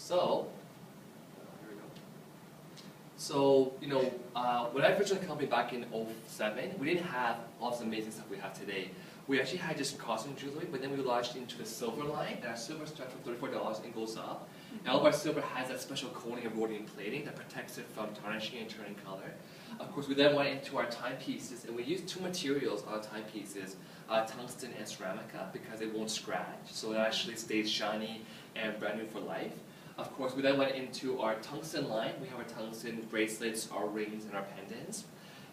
So, here we go. So, when I first joined the company back in '07, we didn't have all this amazing stuff we have today. We actually had just costume jewelry, but then we launched into the silver line, and our silver starts from $34 and goes up. And all of our silver has that special coating of rhodium plating that protects it from tarnishing and turning color. Of course, we then went into our timepieces, and we used two materials on our timepieces, tungsten and ceramica, because it won't scratch, so it actually stays shiny and brand new for life. Of course, we then went into our tungsten line. We have our tungsten bracelets, our rings, and our pendants.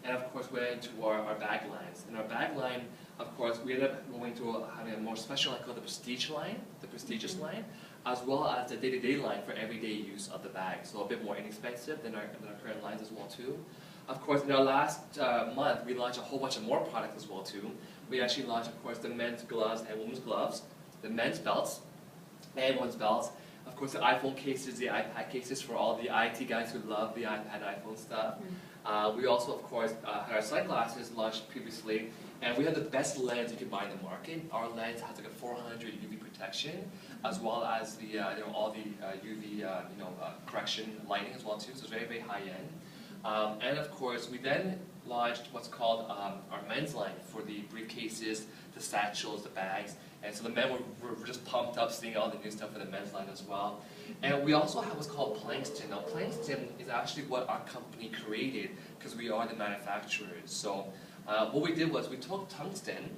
And of course, we went into our bag lines. In our bag line, of course, we ended up going to having a more special line called the prestige line, the prestigious line, as well as the day-to-day line for everyday use of the bag. So a bit more inexpensive than our current lines as well too. Of course, in our last month, we launched a whole bunch of more products as well too. We actually launched, of course, the men's gloves and women's gloves, the men's belts and women's belts. Of course, the iPhone cases, the iPad cases for all the IT guys who love the iPad and iPhone stuff. We also, of course, had our sunglasses launched previously, and we have the best lens you can buy in the market. Our lens has like a 400 UV protection, as well as the all the UV correction lighting as well too. So it's very, very high end. And of course, we then launched what's called our men's line for the briefcases, the satchels, the bags. And so the men were just pumped up seeing all the new stuff for the men's line as well. And we also have what's called Plankston. Now Plankston is actually what our company created because we are the manufacturers. So what we did was we took tungsten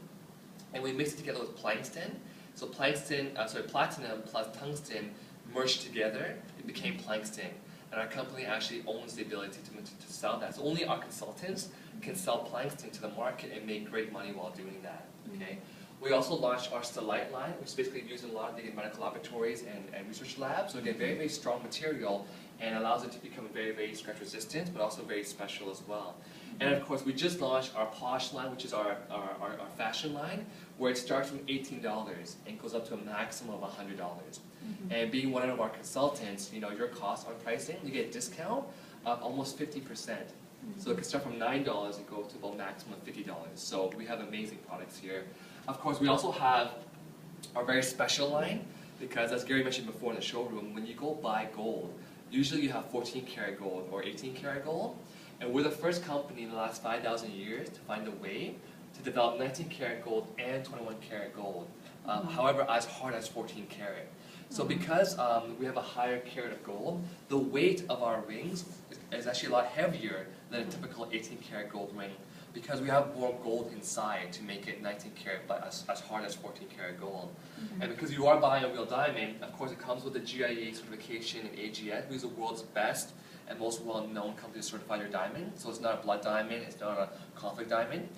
and we mixed it together with Plankston. So platinum plus tungsten merged together, it became Plankston. And our company actually owns the ability to sell that. So only our consultants can sell Plankston to the market and make great money while doing that. Okay. We also launched our Stellite line, which is basically used in a lot of the medical laboratories and research labs. So again, very, very strong material and allows it to become very, very scratch resistant, but also very special as well. And of course, we just launched our Posh line, which is our fashion line, where it starts from $18 and goes up to a maximum of $100. And being one of our consultants, your cost on pricing, you get a discount of almost 50%. So it can start from $9 and go to about maximum $50. So we have amazing products here. Of course, we also have our very special line, because as Gary mentioned before in the showroom, when you go buy gold, usually you have 14 karat gold or 18 karat gold. And we're the first company in the last 5,000 years to find a way to develop 19 karat gold and 21 karat gold. However, as hard as 14 karat. So because we have a higher carat of gold, the weight of our rings is actually a lot heavier than a typical 18 karat gold ring, because we have more gold inside to make it 19 karat, but as hard as 14 karat gold. And because you are buying a real diamond, of course it comes with the GIA certification and AGS, who's the world's best and most well-known company to certify your diamond. So it's not a blood diamond, it's not a conflict diamond.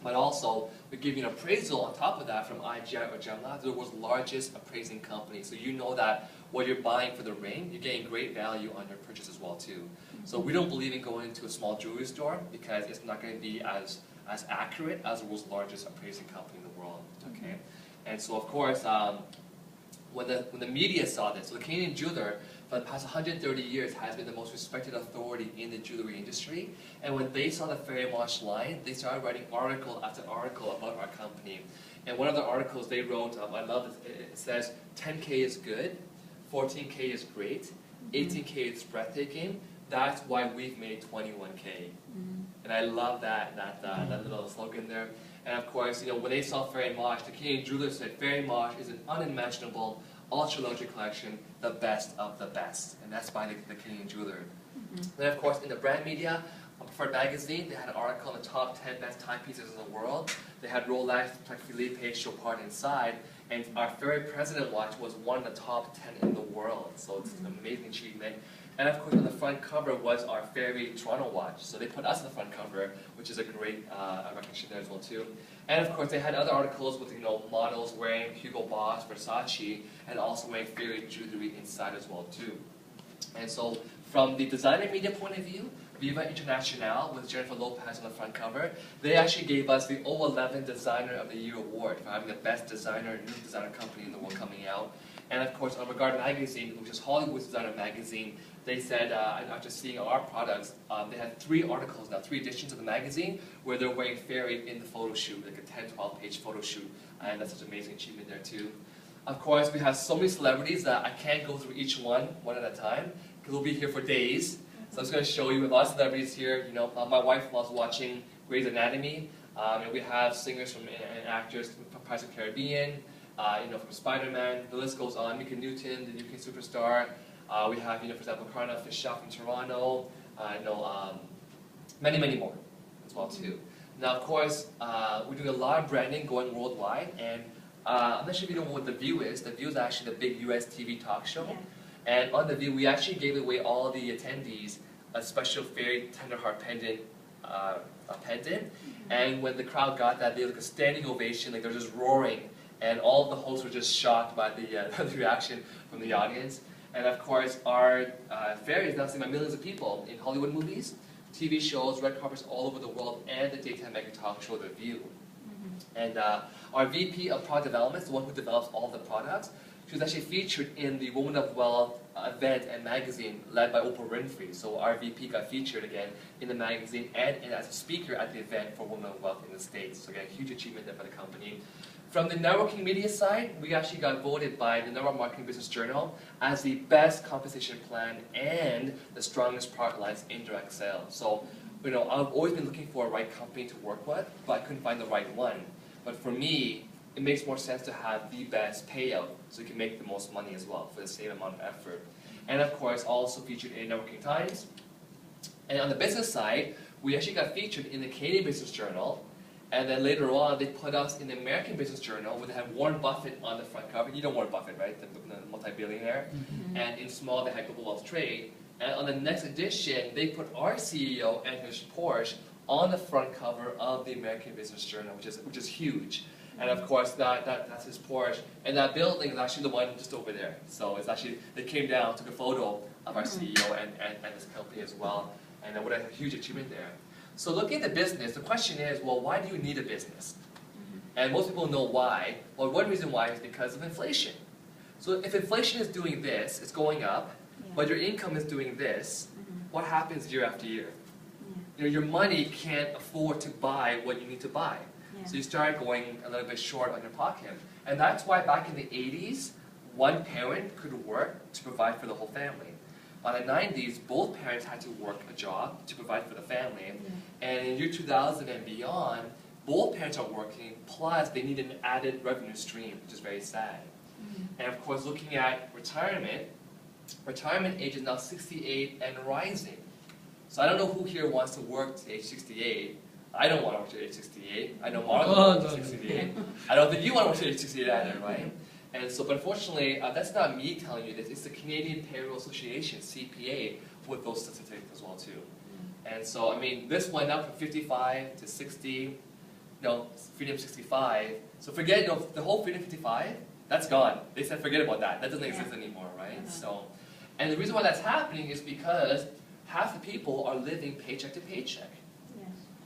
But also, we give you an appraisal on top of that from IGI or GemLab, the world's largest appraising company. So you know that what you're buying for the ring, you're getting great value on your purchase as well too. So we don't believe in going into a small jewelry store because it's not going to be as accurate as the world's largest appraising company in the world. Okay, and so of course, when the media saw this, so the Canadian jeweler for the past 130 years has been the most respected authority in the jewelry industry. And when they saw the Fairy Mosh line, they started writing article after article about our company. And one of the articles they wrote, I love it, it says 10K is good, 14K is great, 18K is breathtaking. That's why we've made 21K. And I love that little slogan there. And of course, when they saw Fairy Mosh, the Canadian jeweler said Fairy Mosh is an unimaginable ultra-luxury collection, the best of the best. And that's by the Canadian jeweler. Then of course, in the brand media, Preferred Magazine, they had an article on the top 10 best timepieces in the world. They had Rolex, Patek Philippe, Chopard inside. And our Fairy President watch was one of the top 10 in the world. So it's an amazing achievement. And of course, on the front cover was our Fairy Toronto watch. So they put us on the front cover, which is a great recognition there as well too. And of course, they had other articles with models wearing Hugo Boss, Versace, and also wearing Fairy jewelry inside as well too. And so, from the designer media point of view, Viva International with Jennifer Lopez on the front cover, they actually gave us the 011 Designer of the Year award for having the best designer, new designer company in the world coming out. And of course, on Regard Magazine, which is Hollywood's designer magazine, they said, after seeing our products, they had 3 articles now, 3 editions of the magazine, where they're wearing Fairy in the photo shoot, like a 10, 12-page photo shoot. And that's such an amazing achievement there too. Of course, we have so many celebrities that I can't go through each one at a time because we'll be here for days. So I'm just going to show you a lot of celebrities here. You know, my wife loves watching Grey's Anatomy. We have singers and actors from Pirates of the Caribbean, from Spider-Man. The list goes on. Mika Newton, the UK superstar. We have, for example, Karna Fisher from Toronto. Many, many more as well too. Now, of course, we're doing a lot of branding going worldwide, and I'm not sure if you know what The View is. The View is actually the big US TV talk show. Yeah. And on The View, we actually gave away all the attendees a special very tender heart pendant. And when the crowd got that, they had like a standing ovation, like they're just roaring, and all of the hosts were just shocked by the, the reaction from the audience. And of course, our fairy is now seen by millions of people in Hollywood movies, TV shows, red carpets all over the world, and the daytime mega talk show, The View. And our VP of Product Development, the one who develops all the products, she was actually featured in the Woman of Wealth event and magazine led by Oprah Winfrey. So our VP got featured again in the magazine and as a speaker at the event for Women of Wealth in the States. So again, huge achievement there for the company. From the networking media side, we actually got voted by the Network Marketing Business Journal as the best compensation plan and the strongest product lines in direct sales. So, I've always been looking for a right company to work with, but I couldn't find the right one. But for me, it makes more sense to have the best payout so you can make the most money as well for the same amount of effort. And of course, also featured in Networking Times. And on the business side, we actually got featured in the Canadian Business Journal. And then later on, they put us in the American Business Journal where they had Warren Buffett on the front cover. You know Warren Buffett, right? The multi-billionaire. And in small, they had Global Wealth Trade. And on the next edition, they put our CEO and his Porsche on the front cover of the American Business Journal, which is huge. And of course, that's his Porsche. And that building is actually the one just over there. So it's actually, they came down, took a photo of our CEO and his company as well. And what a huge achievement there. So looking at the business, the question is, well, why do you need a business? And most people know why. Well, one reason why is because of inflation. So if inflation is doing this, it's going up, but your income is doing this, what happens year after year? Your money can't afford to buy what you need to buy. So you start going a little bit short on your pocket. And that's why back in the 80s, one parent could work to provide for the whole family. By the 90s, both parents had to work a job to provide for the family. And in year 2000 and beyond, both parents are working, plus they need an added revenue stream, which is very sad. And of course, looking at retirement age is now 68 and rising. So I don't know who here wants to work to age 68. I don't want to work to age 68. I know Marlon wants to work to 68. I don't think you want to work to age 68 either, right? And so, but unfortunately, that's not me telling you this. It's the Canadian Payroll Association, CPA, with those statistics as well too. And so, I mean, this went up from 55 to 60, Freedom 65. So forget, the whole Freedom 55, that's gone. They said forget about that. That doesn't exist anymore, right? So, and the reason why that's happening is because half the people are living paycheck to paycheck.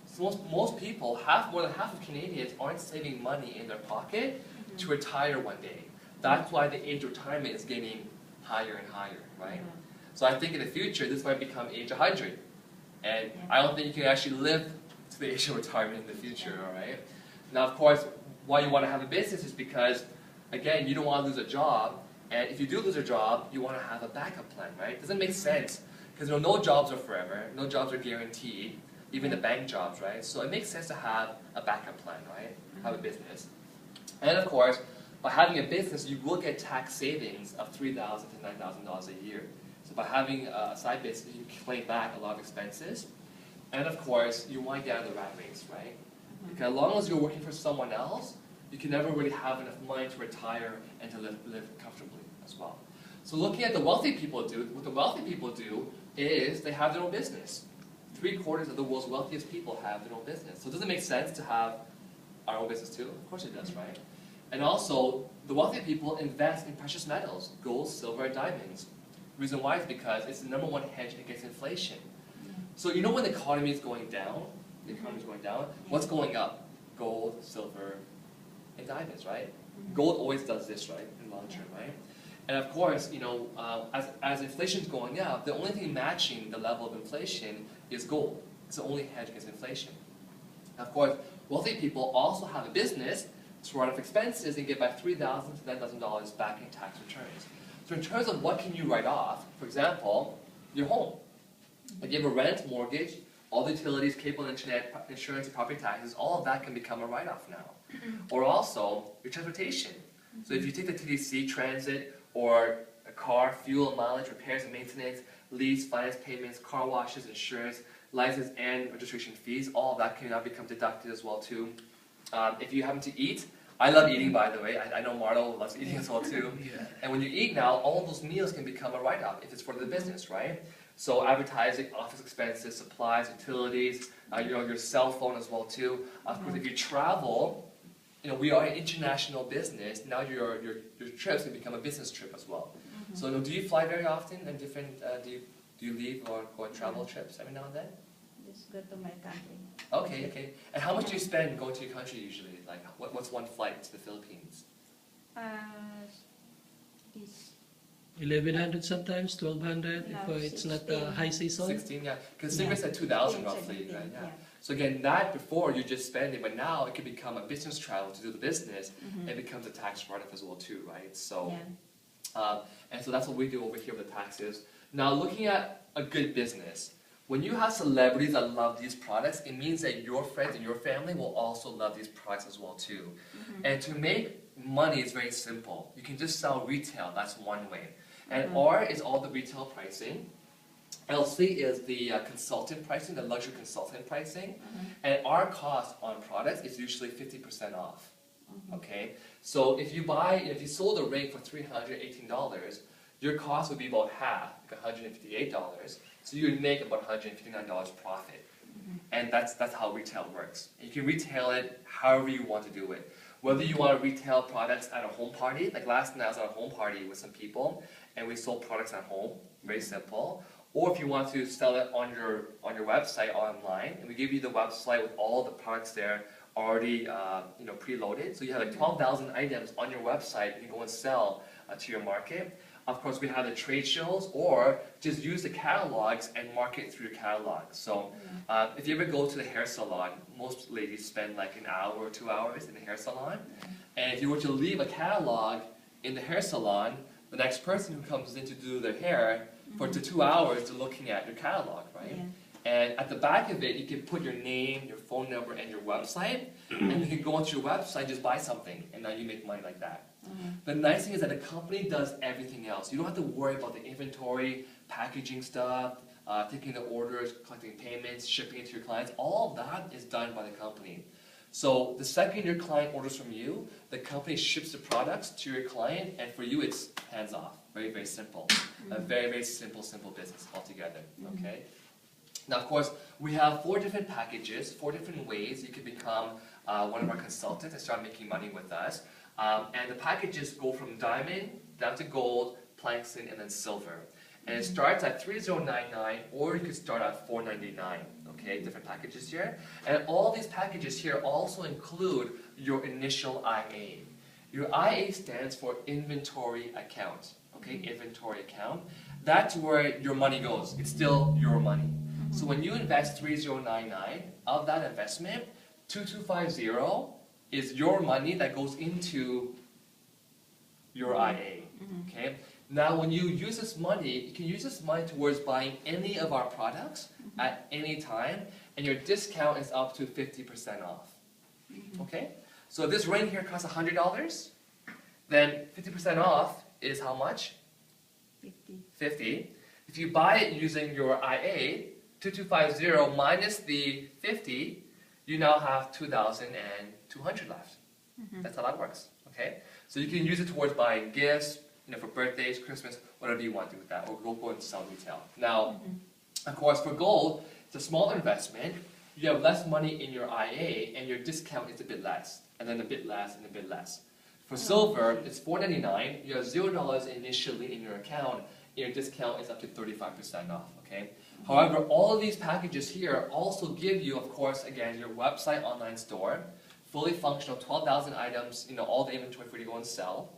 So most people, more than half of Canadians aren't saving money in their pocket to retire one day. That's why the age of retirement is getting higher and higher, right? So I think in the future, this might become age 100. And I don't think you can actually live to the age of retirement in the future, all right? Now, of course, why you want to have a business is because, again, you don't want to lose a job. And if you do lose a job, you want to have a backup plan, right? It doesn't make sense. Because no jobs are forever. No jobs are guaranteed. Even the bank jobs, right? So it makes sense to have a backup plan, right? Have a business. And of course, by having a business, you will get tax savings of $3,000 to $9,000 a year. So by having a side business, you can claim back a lot of expenses. And of course, you want to get out of the rat race, right? Because as long as you're working for someone else, you can never really have enough money to retire and to live comfortably as well. So looking at the wealthy people what the wealthy people do is they have their own business. 3/4 of the world's wealthiest people have their own business. So does it make sense to have our own business too? Of course it does, right? And also, the wealthy people invest in precious metals, gold, silver, and diamonds. The reason why is because it's the #1 hedge against inflation. So when the economy is going down, what's going up? Gold, silver, and diamonds, right? Gold always does this, right, in the long term, right? And of course, as inflation is going up, the only thing matching the level of inflation is gold. It's the only hedge against inflation. Of course, wealthy people also have a business So write off expenses and get back $3,000 to $9,000 back in tax returns. So in terms of what can you write off, for example, your home. Like you have a rent, mortgage, all the utilities, cable, internet, insurance, and property taxes, all of that can become a write-off now. Or also your transportation. So if you take the TTC, transit, or a car, fuel, mileage, repairs and maintenance, lease, finance payments, car washes, insurance, license and registration fees, all of that can now become deducted as well too. If you happen to eat, I love eating, by the way. I know Marlo loves eating as well too. And when you eat now, all of those meals can become a write-off if it's for the business, right? So advertising, office expenses, supplies, utilities, your cell phone as well too. Of course, if you travel, we are an international business. Now your trips can become a business trip as well. So do you fly very often and different? Do you leave or go on travel trips every now and then? Just go to my country. Okay. And how much do you spend going to your country usually? Like, what's one flight to the Philippines? This 1,100 sometimes, 1,200 No, if it's not 16. high season. 16, yeah. Because Singapore said 2,000 roughly, right? Yeah. So again, that before you just spend it, but now it can become a business travel to do the business. It becomes a tax write-off as well too, right? So, and so that's what we do over here with the taxes. Now, looking at a good business, when you have celebrities that love these products, it means that your friends and your family will also love these products as well too. And to make money is very simple. You can just sell retail. That's one way. And R is all the retail pricing. LC is the consultant pricing, the luxury consultant pricing. And our cost on products is usually 50% off. Okay? So if you sold a ring for $318, your cost would be about half, like $158. So you would make about $159 profit. And that's how retail works. You can retail it however you want to do it. Whether you want to retail products at a home party, like last night I was at a home party with some people, and we sold products at home, very simple. Or if you want to sell it on your website online, and we give you the website with all the products there already preloaded. So you have like 12,000 items on your website you can go and sell to your market. Of course, we have the trade shows, or just use the catalogs and market through your catalog. So if you ever go to the hair salon, most ladies spend like an hour or 2 hours in the hair salon. And if you were to leave a catalog in the hair salon, the next person who comes in to do their hair, for the 2 hours, they're looking at your catalog, right? And at the back of it, you can put your name, your phone number, and your website, and you can go onto your website and just buy something, and now you make money like that. The nice thing is that the company does everything else. You don't have to worry about the inventory, packaging stuff, taking the orders, collecting payments, shipping it to your clients. All of that is done by the company. So the second your client orders from you, the company ships the products to your client, and for you it's hands off. Very, very simple. A very, very simple business altogether. Okay. Now, of course, we have 4 different packages, 4 different ways you can become one of our consultants and start making money with us. And the packages go from diamond down to gold, platinum, and then silver. And it starts at $3,099, or you could start at $499. Okay, different packages here. And all these packages here also include your initial IA. Your IA stands for inventory account. Okay, inventory account. That's where your money goes. It's still your money. So when you invest $3,099, of that investment, $2,250 is your money that goes into your IA. Okay. Now, when you use this money, you can use this money towards buying any of our products at any time, and your discount is up to 50% off. Okay. So if this ring here costs $100, then 50% off is how much? 50. If you buy it using your IA, 2250 minus the 50, you now have 2,200 left. That's how that works. Okay? So you can use it towards buying gifts, for birthdays, Christmas, whatever you want to do with that, or go and sell retail. Now, of course, for gold, it's a smaller investment. You have less money in your IA, and your discount is a bit less, and then a bit less, and a bit less. For silver, it's $499. You have $0 initially in your account, and your discount is up to 35% off. Okay. However, all of these packages here also give you, of course, again, your website online store, fully functional, 12,000 items, all the inventory for you to go and sell.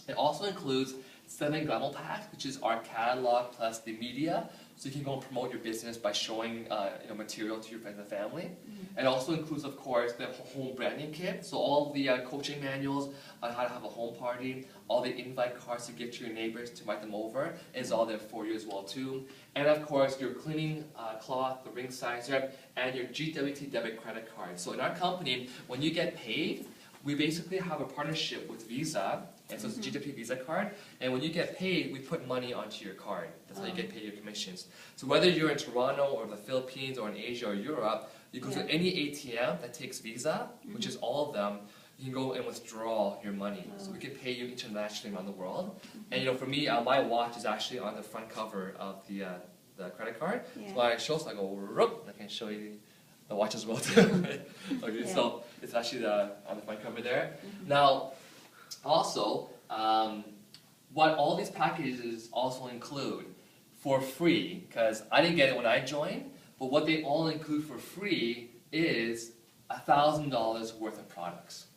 It also includes 7 Glamour packs, which is our catalog plus the media, so you can go and promote your business by showing material to your friends and family. It also includes, of course, the home branding kit. So all the coaching manuals on how to have a home party, all the invite cards to give to your neighbors to invite them over is all there for you as well too. And of course, your cleaning cloth, the ring sizer, and your GWT debit credit card. So in our company, when you get paid, we basically have a partnership with Visa, and so it's a GWT Visa card, and when you get paid, we put money onto your card. That's how you get paid your commissions. So whether you're in Toronto or the Philippines or in Asia or Europe, you go to any ATM that takes Visa, which is all of them, you can go and withdraw your money. So we can pay you internationally around the world. And for me, my watch is actually on the front cover of the credit card. So when I show, so I go, Roop, I can show you the watch as well too. Okay, so it's actually on the front cover there. Now, also, what all these packages also include for free, because I didn't get it when I joined, but what they all include for free is $1,000 worth of products.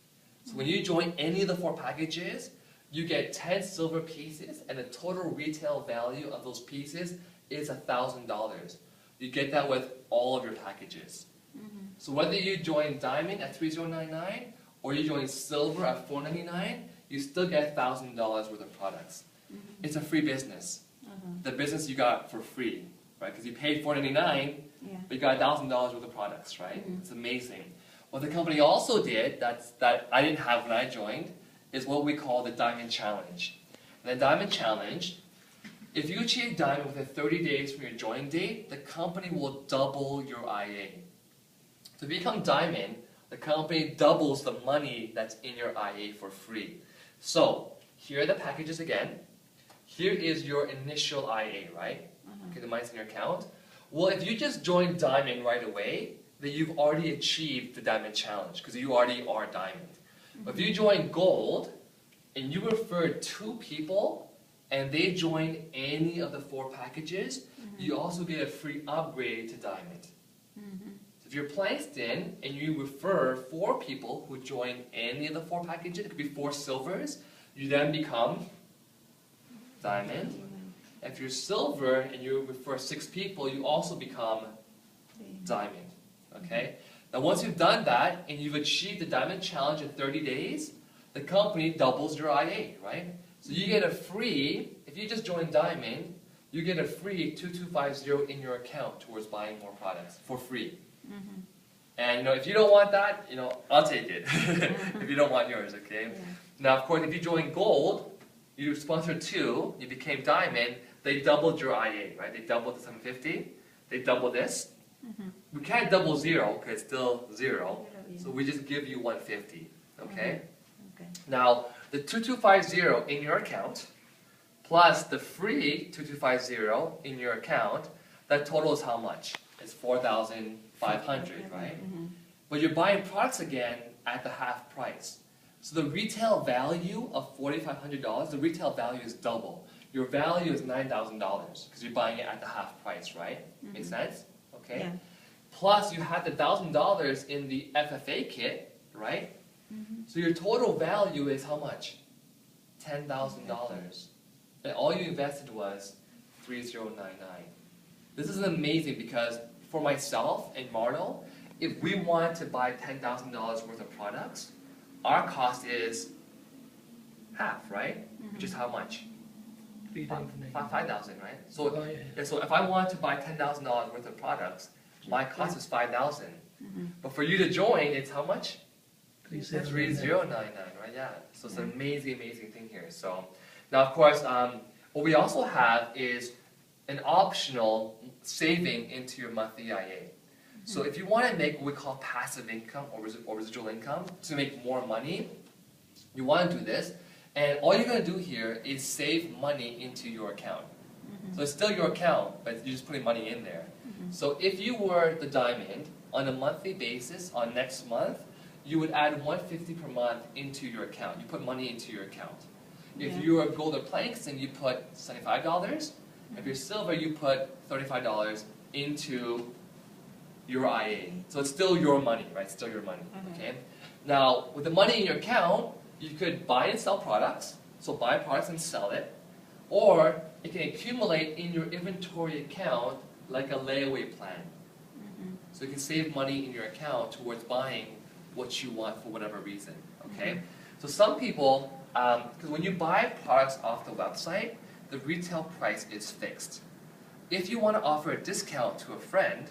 So when you join any of the 4 packages, you get 10 silver pieces, and the total retail value of those pieces is $1,000. You get that with all of your packages. So whether you join Diamond at $3099 or you join Silver at $499, you still get $1,000 worth of products. It's a free business. The business you got for free, right? Because you paid $499, but you got $1,000 worth of products, right? It's amazing. What the company also did that I didn't have when I joined is what we call the Diamond Challenge. And the Diamond Challenge, if you achieve Diamond within 30 days from your joining date, the company will double your IA. So if you become Diamond, the company doubles the money that's in your IA for free. So here are the packages again. Here is your initial IA, right? Okay, the money's in your account. Well, if you just join Diamond right away, then you've already achieved the Diamond Challenge because you already are Diamond. But if you join Gold and you refer 2 people and they join any of the 4 packages, you also get a free upgrade to Diamond. If you're placed in and you refer 4 people who join any of the 4 packages, it could be 4 silvers, you then become Diamond. If you're silver and you refer 6 people, you also become Diamond. Okay? Now once you've done that and you've achieved the Diamond Challenge in 30 days, the company doubles your IA, right? So you get a free, if you just join Diamond, you get a free 2250 in your account towards buying more products for free. And if you don't want that, I'll take it. If you don't want yours, okay? Now, of course, if you join Gold, you sponsored 2, you became Diamond, they doubled your IA, right? They doubled the 750, they doubled this. We can't double 0 because it's still 0, so we just give you 150, okay? Now, the 2250 in your account, plus the free 2250 in your account, that total is how much? It's 4,500, right? But you're buying products again at the half price. So the retail value of $4,500, the retail value is double. Your value is $9,000 because you're buying it at the half price, right? Make sense? Okay. Plus you have the $1,000 in the FFA kit, right? So your total value is how much? $10,000. And all you invested was $3,099. This is amazing because for myself and Marlo, if we want to buy $10,000 worth of products, our cost is half, right? Which is how much? 5,000, right? So, so if I want to buy $10,000 worth of products, my cost is 5,000. But for you to join, it's how much? 3,099, right? Yeah. So it's an amazing, amazing thing here. So now, of course, what we also have is an optional saving into your monthly IA. So if you want to make what we call passive income or residual income to make more money, you want to do this. And all you're going to do here is save money into your account. So it's still your account, but you're just putting money in there. So if you were the Diamond, on a monthly basis, on next month, you would add $150 per month into your account. You put money into your account. If you are Gold or Planks, then you put $75. If you're Silver, you put $35 into your IA. So it's still your money, right? It's still your money, okay? Now, with the money in your account, you could buy and sell products. So buy products and sell it. Or it can accumulate in your inventory account like a layaway plan. So you can save money in your account towards buying what you want for whatever reason, okay? So some people, because when you buy products off the website, the retail price is fixed. If you want to offer a discount to a friend,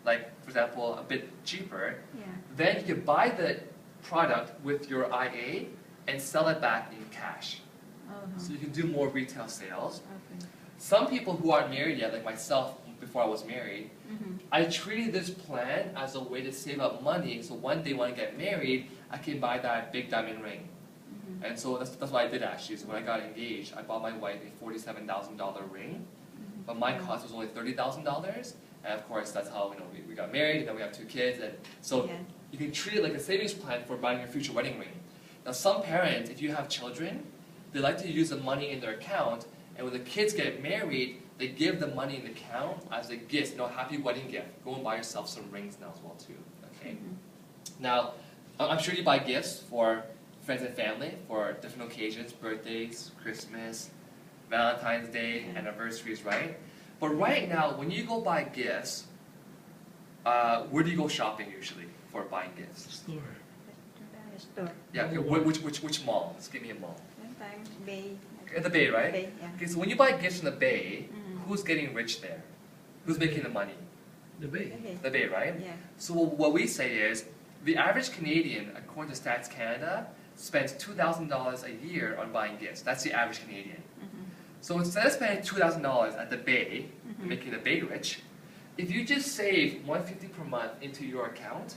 like for example a bit cheaper, Yeah. then you can buy the product with your IA and sell it back in cash. So you can do more retail sales. Okay. Some people who aren't married yet, like myself before I was married, I treated this plan as a way to save up money so one day when I get married, I can buy that big diamond ring. And so that's what I did actually. So when I got engaged, I bought my wife a $47,000 ring, but my cost was only $30,000. And of course, that's how we got married, and then we have 2 kids. And so Yeah. you can treat it like a savings plan for buying your future wedding ring. Now some parents, if you have children, they like to use the money in their account, and when the kids get married, they give the money in the account as a gift, happy wedding gift. Go and buy yourself some rings now as well too, okay? Now, I'm sure you buy gifts for friends and family for different occasions, birthdays, Christmas, Valentine's Day, anniversaries, right? But right now, when you go buy gifts, where do you go shopping usually for buying gifts? Store. Store. Yeah, okay, which mall? Just give me a mall. Sometimes Bay. At the Bay, right? Bay, yeah. Okay, so when you buy gifts in the Bay, who's getting rich there? Who's making the money? The Bay. Okay. The Bay, right? Yeah. So what we say is, the average Canadian, according to Stats Canada, spends $2,000 a year on buying gifts. That's the average Canadian. So instead of spending $2,000 at the Bay, making the Bay rich, if you just save $150 per month into your account,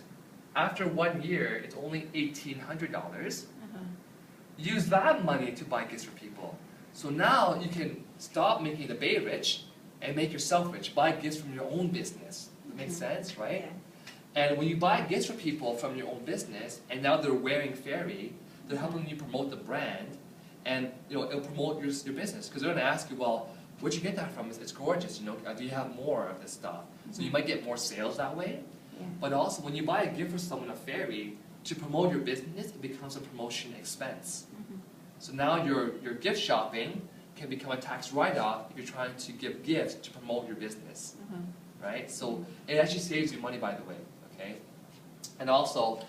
after 1 year, it's only $1,800. Use that money to buy gifts for people. So now you can stop making the Bay rich and make yourself rich. Buy gifts from your own business. That makes sense, right? Yeah. And when you buy gifts for people from your own business, and now they're wearing Fairy, they're helping you promote the brand, and it'll promote your business. Because they're going to ask you, well, where'd you get that from? It's gorgeous, do you have more of this stuff? So you might get more sales that way. Yeah. But also, when you buy a gift for someone, a Fairy, to promote your business, it becomes a promotion expense. So now your gift shopping can become a tax write-off if you're trying to give gifts to promote your business, right? So it actually saves you money, by the way, okay? And also,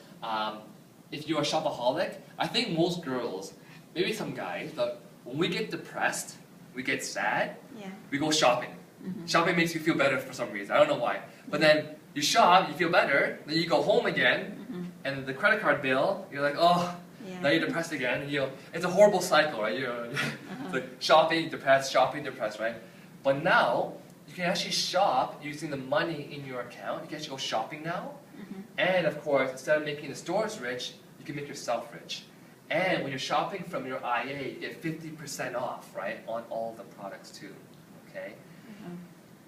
if you're a shopaholic, I think most girls, maybe some guys, but when we get depressed, we get sad, Yeah. we go shopping. Shopping makes you feel better for some reason. I don't know why. But then you shop, you feel better, then you go home again, and the credit card bill, you're like, oh, Yeah. now you're depressed again. And it's a horrible cycle, right? It's like shopping, depressed, right? But now, you can actually shop using the money in your account. You can actually go shopping now. And of course, instead of making the stores rich, you can make yourself rich. And when you're shopping from your IA, you get 50% off, right, on all the products too, okay?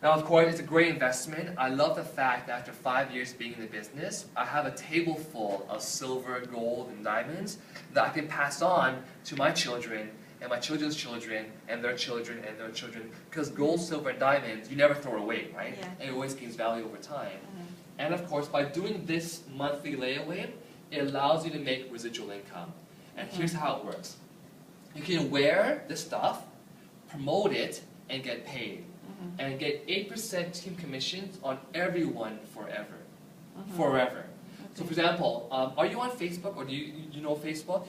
Now, of course, it's a great investment. I love the fact that after 5 years being in the business, I have a table full of silver, gold, and diamonds that I can pass on to my children and my children's children and their children and their children. Because gold, silver, and diamonds, you never throw away, right? Yeah. And it always gains value over time. And of course, by doing this monthly layaway, it allows you to make residual income. And here's how it works. You can wear this stuff, promote it, and get paid. And get 8% team commissions on everyone forever. Forever. So for example, are you on Facebook, or do you know Facebook?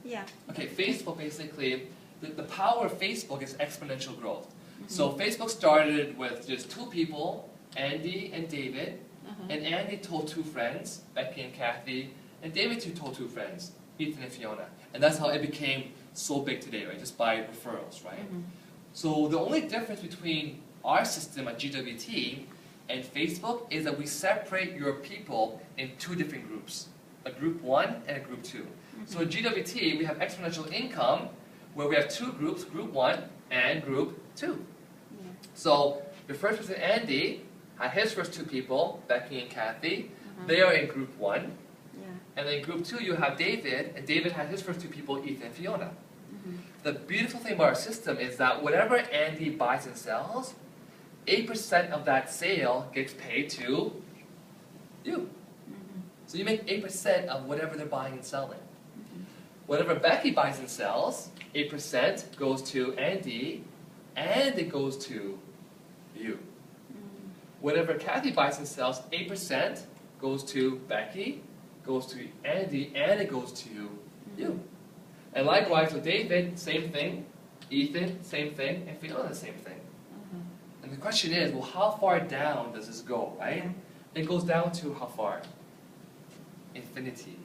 Yeah. Okay, Facebook basically, the power of Facebook is exponential growth. So Facebook started with just 2 people, Andy and David, and Andy told 2 friends, Becky and Kathy, and David too told 2 friends, Ethan and Fiona. And that's how it became so big today, right? Just by referrals, right? So the only difference between our system at GWT and Facebook is that we separate your people in 2 different groups, a group 1 and a group 2. So at GWT, we have exponential income, where we have 2 groups, group 1 and group 2. Yeah. So the first person, Andy, had his first 2 people, Becky and Kathy. They are in group 1. Yeah. And then group 2, you have David, and David had his first 2 people, Ethan and Fiona. The beautiful thing about our system is that whatever Andy buys and sells, 8% of that sale gets paid to you. So you make 8% of whatever they're buying and selling. Whatever Becky buys and sells, 8% goes to Andy, and it goes to you. whatever Kathy buys and sells, 8% goes to Becky, goes to Andy, and it goes to you. And likewise with David, same thing. Ethan, same thing. And Fiona, same thing. And the question is, well, how far down does this go, right? It goes down to how far? Infinity.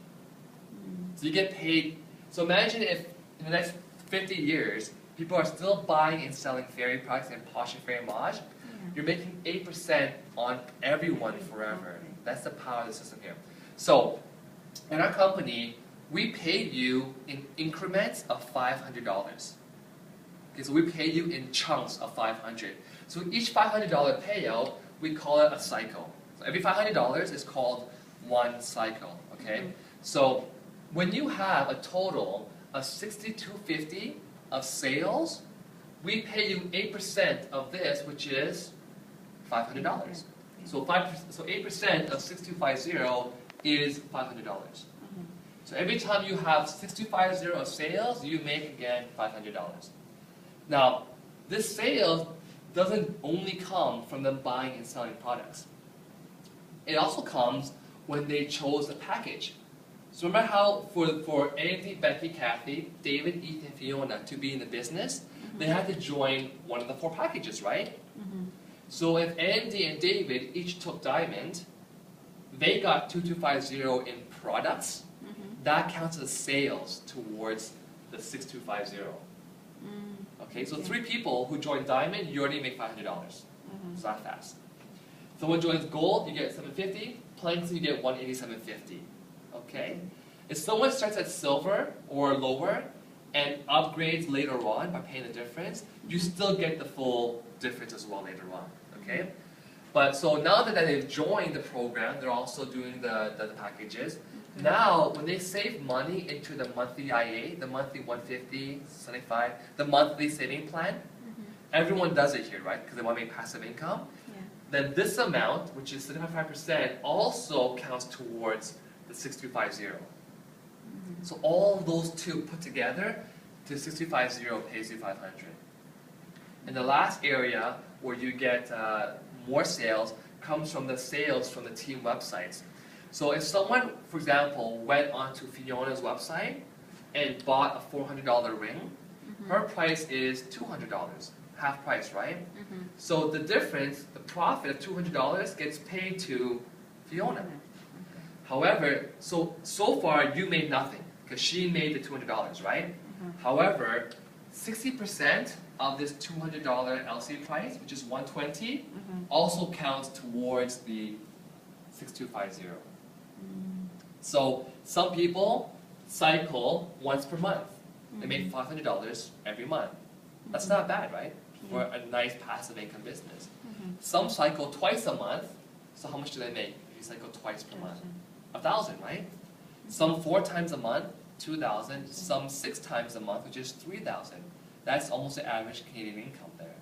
So you get paid. So imagine if in the next 50 years, people are still buying and selling fairy products and Posh and Fairy Maj. You're making 8% on everyone forever. That's the power of the system here. So, in our company, we paid you in increments of $500. Okay, so we pay you in chunks of $500. So each $500 payout, we call it a cycle. So every $500 is called one cycle. Okay. So when you have a total of $6,250 of sales, we pay you 8% of this, which is $500. So 8% of 6,250 is $500. So every time you have 6,250 of sales, you make again $500. Now, this sales doesn't only come from them buying and selling products. It also comes when they chose the package. So remember how for Andy, Becky, Kathy, David, Ethan, Fiona to be in the business, they had to join one of the 4 packages, right? So if Andy and David each took Diamond, they got 2250 in products. That counts as sales towards the 6250. Okay, so 3 people who join Diamond, you already make $500. It's not fast. Someone joins Gold, you get $750. Planks, you get $187.50. Okay? If someone starts at Silver or lower and upgrades later on by paying the difference, you still get the full difference as well later on. Okay? But so now that they've joined the program, they're also doing the packages. Now, when they save money into the monthly IA, the monthly 150, 75, the monthly saving plan, everyone does it here, right? Because they want to make passive income. Then this amount, which is 75%, also counts towards the 6250. So all those two put together to 6250 pays you 500. And the last area where you get more sales comes from the sales from the team websites. So if someone, for example, went onto Fiona's website and bought a $400 ring, her price is $200, half price, right? So the difference, the profit of $200 gets paid to Fiona. However, so far you made nothing because she made the $200, right? However, 60% of this $200 LC price, which is $120, also counts towards the 6250. So some people cycle once per month. They make $500 every month. That's not bad, right? For a nice passive income business. Some cycle twice a month. So how much do they make if you cycle twice per month? 1,000, right? Some 4 times a month, 2,000. Some 6 times a month, which is 3,000. That's almost the average Canadian income there.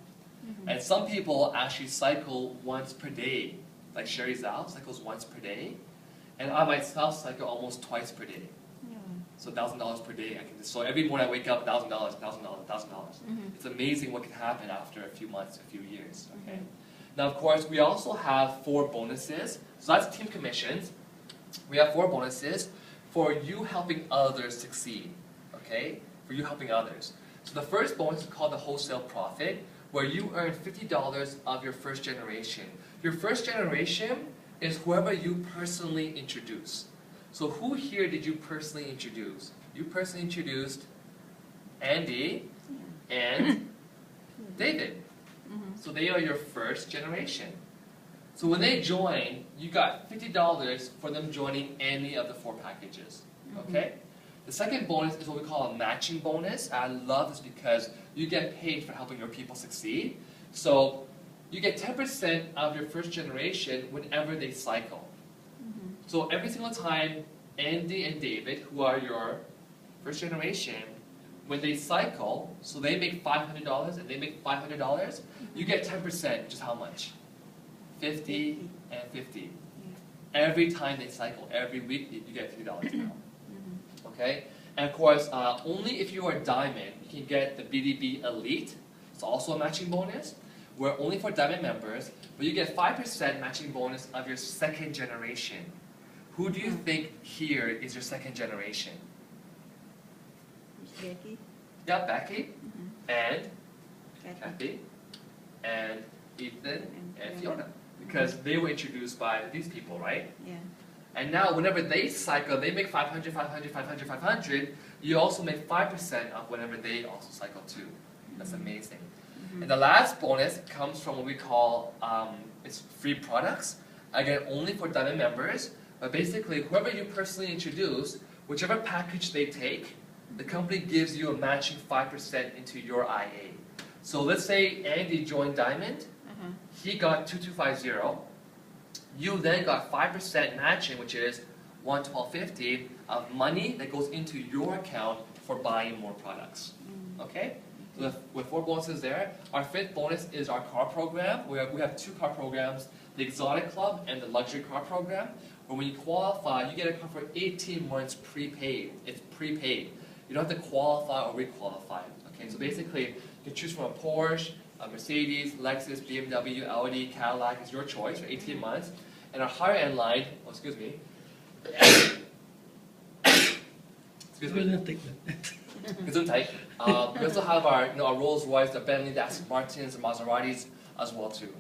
And some people actually cycle once per day. Like Sherry Zhao cycles once per day. And I myself cycle almost twice per day. So $1,000 per day. So every morning I wake up, $1,000, $1,000, $1,000. It's amazing what can happen after a few months, a few years. Okay. Now, of course, we also have 4 bonuses. So that's team commissions. We have 4 bonuses for you helping others succeed. Okay, for you helping others. So the first bonus is called the wholesale profit, where you earn $50 of your first generation. Your first generation is whoever you personally introduce. So who here did you personally introduce? You personally introduced Andy and David. So they are your first generation. So when they join, you got $50 for them joining any of the 4 packages. Okay? The second bonus is what we call a matching bonus. I love this because you get paid for helping your people succeed. So you get 10% of your first generation whenever they cycle. So every single time Andy and David, who are your first generation, when they cycle, so they make $500 and they make $500, you get 10%, which is how much? 50 and 50. Every time they cycle, every week, you get $50 now. Okay? And of course, only if you are Diamond, you can get the BDB Elite. It's also a matching bonus. we're only for Diamond members, but you get 5% matching bonus of your second generation. Who do you think here is your second generation? Becky. Yeah, Becky, and Kathy. Kathy, and Ethan, and Fiona. Because they were introduced by these people, right? Yeah. And now whenever they cycle, they make 500, 500, 500, 500, you also make 5% of whenever they also cycle too. That's amazing. And the last bonus comes from what we call, it's free products. Again, only for Diamond members, but basically whoever you personally introduce, whichever package they take, the company gives you a matching 5% into your IA. So let's say Andy joined Diamond, he got 2250. You then got 5% matching, which is $112.50 of money that goes into your account for buying more products. Okay? So with 4 bonuses there. Our 5th bonus is our car program. We have 2 car programs, the Exotic Club and the Luxury Car Program, where when you qualify, you get a car for 18 months prepaid. It's prepaid. You don't have to qualify or requalify. Okay? So basically, you can choose from a Porsche, a Mercedes, Lexus, BMW, Audi, Cadillac. It's your choice for 18 months. And our higher end line, excuse me. Excuse me. Gesundheit. We also have our, our Rolls Royce, the Bentley, the Aston Martins, the Maseratis as well too.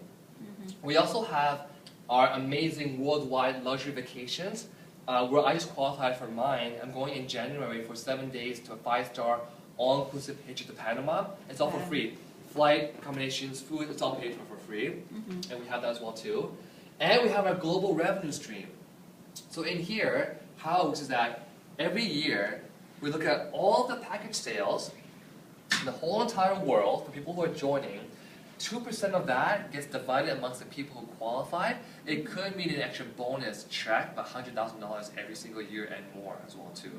We also have our amazing worldwide luxury vacations, where I just qualified for mine. I'm going in January for 7 days to a 5-star all-inclusive hitch to Panama. It's all for free. Flight, accommodations, food, it's all paid for free. And we have that as well too. And we have our global revenue stream. So in here, how it works is that every year, we look at all the package sales in the whole entire world for people who are joining. 2% of that gets divided amongst the people who qualified. It could mean an extra bonus check, but $100,000 every single year and more as well too.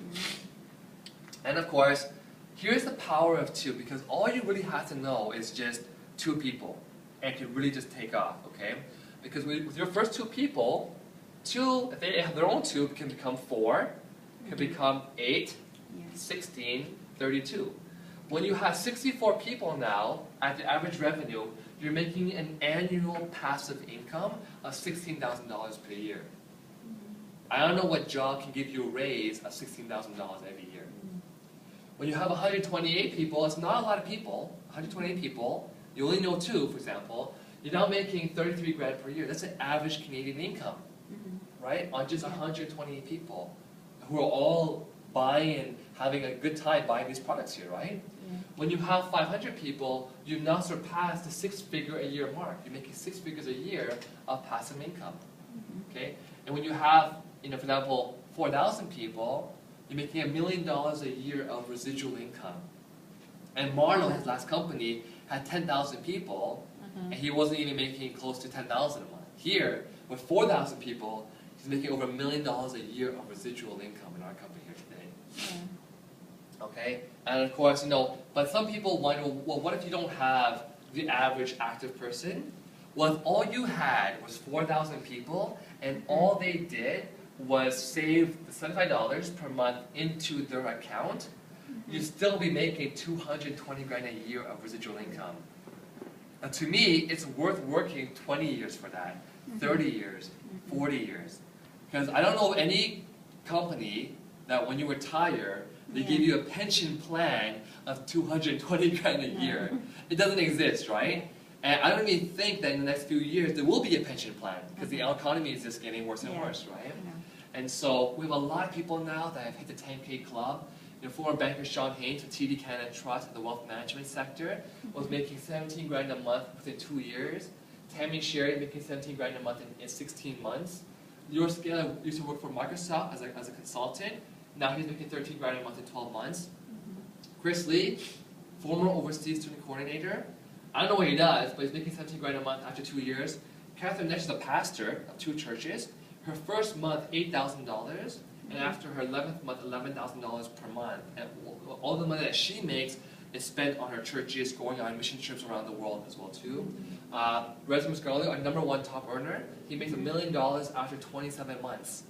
And of course, here's the power of 2, because all you really have to know is just 2 people, and it can really just take off, okay? Because with your first 2 people, 2, if they have their own 2, can become 4, can become 8, 16, 32. When you have 64 people now, at the average revenue, you're making an annual passive income of $16,000 per year. I don't know what job can give you a raise of $16,000 every year. When you have 128 people, it's not a lot of people, 128 people, you only know 2, for example, you're now making 33 grand per year. That's an average Canadian income, right? On just 128 people who are all buying and having a good time buying these products here, right? When you have 500 people, you've now surpassed the 6-figure-a-year mark. You're making 6 figures a year of passive income, okay? And when you have, for example, 4,000 people, you're making $1 million a year of residual income. And Marlo, his last company, had 10,000 people, and he wasn't even making close to 10,000 a month. Here, with 4,000 people, he's making over $1 million a year of residual income in our company here today. Okay? And of course, but some people wonder, well, what if you don't have the average active person? Well, if all you had was 4,000 people, and all they did was save the $75 per month into their account, you'd still be making 220 grand a year of residual income. Now, to me, it's worth working 20 years for that, 30 years, 40 years. Because I don't know of any company that when you retire, they give you a pension plan of 220 grand a year. It doesn't exist, right? And I don't even think that in the next few years there will be a pension plan, because the economy is just getting worse and worse, right? And so we have a lot of people now that have hit the 10K club. Former banker Sean Haynes with TD Canada Trust in the wealth management sector was making 17 grand a month within 2 years. Tammy Sherry making 17 grand a month in 16 months. Your Scale used to work for Microsoft as a consultant. Now he's making 13 grand a month in 12 months. Chris Lee, former overseas student coordinator. I don't know what he does, but he's making 17 grand a month after 2 years. Catherine Nash is a pastor of 2 churches. Her first month, $8,000. And after her 11th month, $11,000 per month. And all the money that she makes is spent on her churches, going on mission trips around the world as well too. Resmus Garley, our #1 top earner, he makes $1 million after 27 months.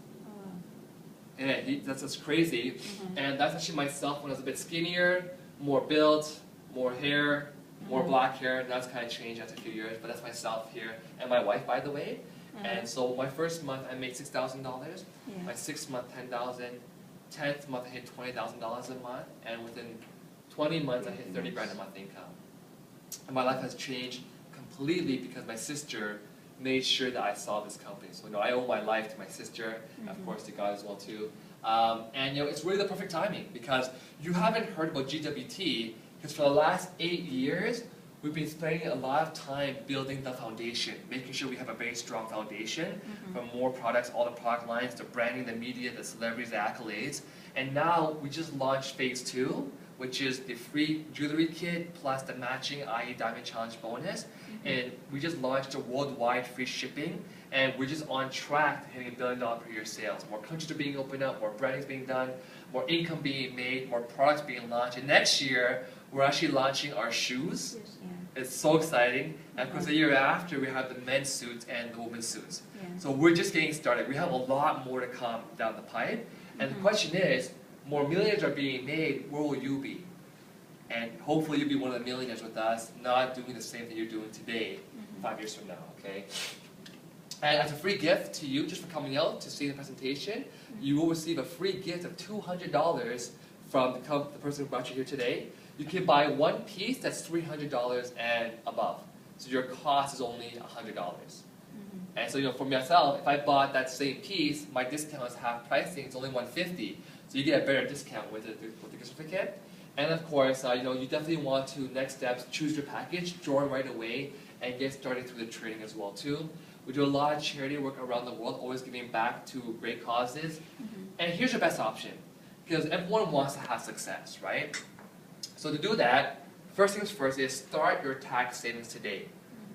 Yeah, that's just crazy. And that's actually myself when I was a bit skinnier, more built, more hair, More black hair, now it's kind of changed after a few years, but that's myself here, and my wife, by the way. And so my first month I made $6,000, Yeah. my 6th month $10,000, 10th month I hit $20,000 a month, and within 20 months I hit 30 grand a month income. And my life has changed completely because my sister made sure that I saw this company. So I owe my life to my sister, of course to God as well too. And it's really the perfect timing because you haven't heard about GWT because for the last 8 years we've been spending a lot of time building the foundation, making sure we have a very strong foundation from more products, all the product lines, the branding, the media, the celebrities, the accolades. And now we just launched phase 2, which is the free jewelry kit plus the matching IE Diamond Challenge bonus. And we just launched a worldwide free shipping, and we're just on track to hitting $1 billion per year sales. More countries are being opened up, more branding is being done, more income being made, more products being launched. And next year, we're actually launching our shoes. Yes, yeah. It's so exciting. And of course, the year after, we have the men's suits and the women's suits. Yeah. So we're just getting started. We have a lot more to come down the pipe. And the question is, more millionaires are being made, where will you be? And hopefully you'll be one of the millionaires with us, not doing the same thing you're doing today, 5 years from now, okay? And as a free gift to you, just for coming out to see the presentation, you will receive a free gift of $200 from the person who brought you here today. You can buy one piece that's $300 and above. So your cost is only $100. And so for myself, if I bought that same piece, my discount is half pricing, it's only $150. So you get a better discount with the gift certificate. And of course, you definitely want to, next steps, choose your package, join right away, and get started through the training as well too. We do a lot of charity work around the world, always giving back to great causes. And here's your best option, because everyone wants to have success, right? So to do that, first things first is start your tax savings today.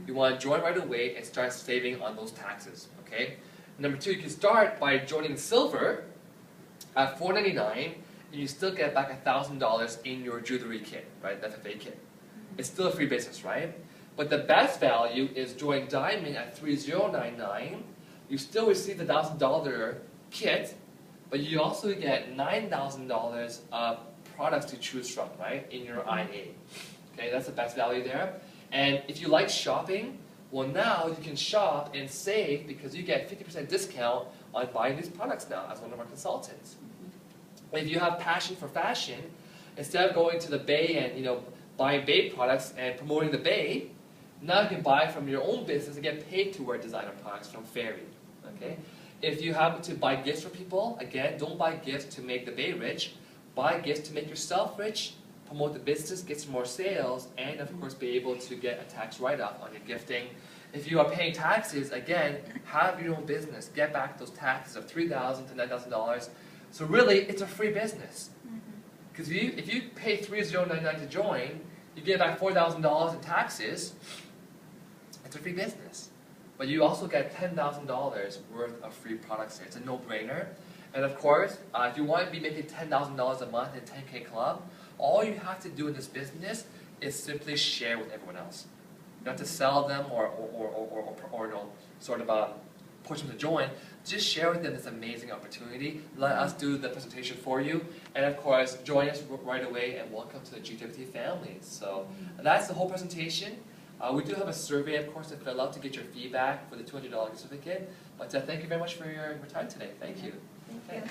You want to join right away and start saving on those taxes, okay? Number 2, you can start by joining Silver at $4.99. and you still get back $1,000 in your jewelry kit, right? That's FFA kit. It's still a free business, right? But the best value is join Diamond at $3,099. You still receive the $1,000 kit, but you also get $9,000 of products to choose from, right? In your IA. Okay, that's the best value there. And if you like shopping, well now you can shop and save because you get 50% discount on buying these products now as one of our consultants. If you have passion for fashion, instead of going to the Bay and buying Bay products and promoting the Bay, now you can buy from your own business and get paid to wear designer products from Fairy. Okay? If you happen to buy gifts for people, again, don't buy gifts to make the Bay rich. Buy gifts to make yourself rich, promote the business, get some more sales, and of course be able to get a tax write-off on your gifting. If you are paying taxes, again, have your own business. Get back those taxes of $3,000 to $9,000. So really, it's a free business. Because if you pay $3,099 to join, you get back $4,000 in taxes. It's a free business. But you also get $10,000 worth of free products. It's a no-brainer. And of course, if you want to be making $10,000 a month in 10K Club, all you have to do in this business is simply share with everyone else. You don't have to sell them or sort of push them to join. Just share with them this amazing opportunity. Let us do the presentation for you. And of course, join us right away and welcome to the GWT family. So that's the whole presentation. We do have a survey, of course, to fill out to get your feedback for the $200 certificate. But thank you very much for your time today. Thank you. Thank you.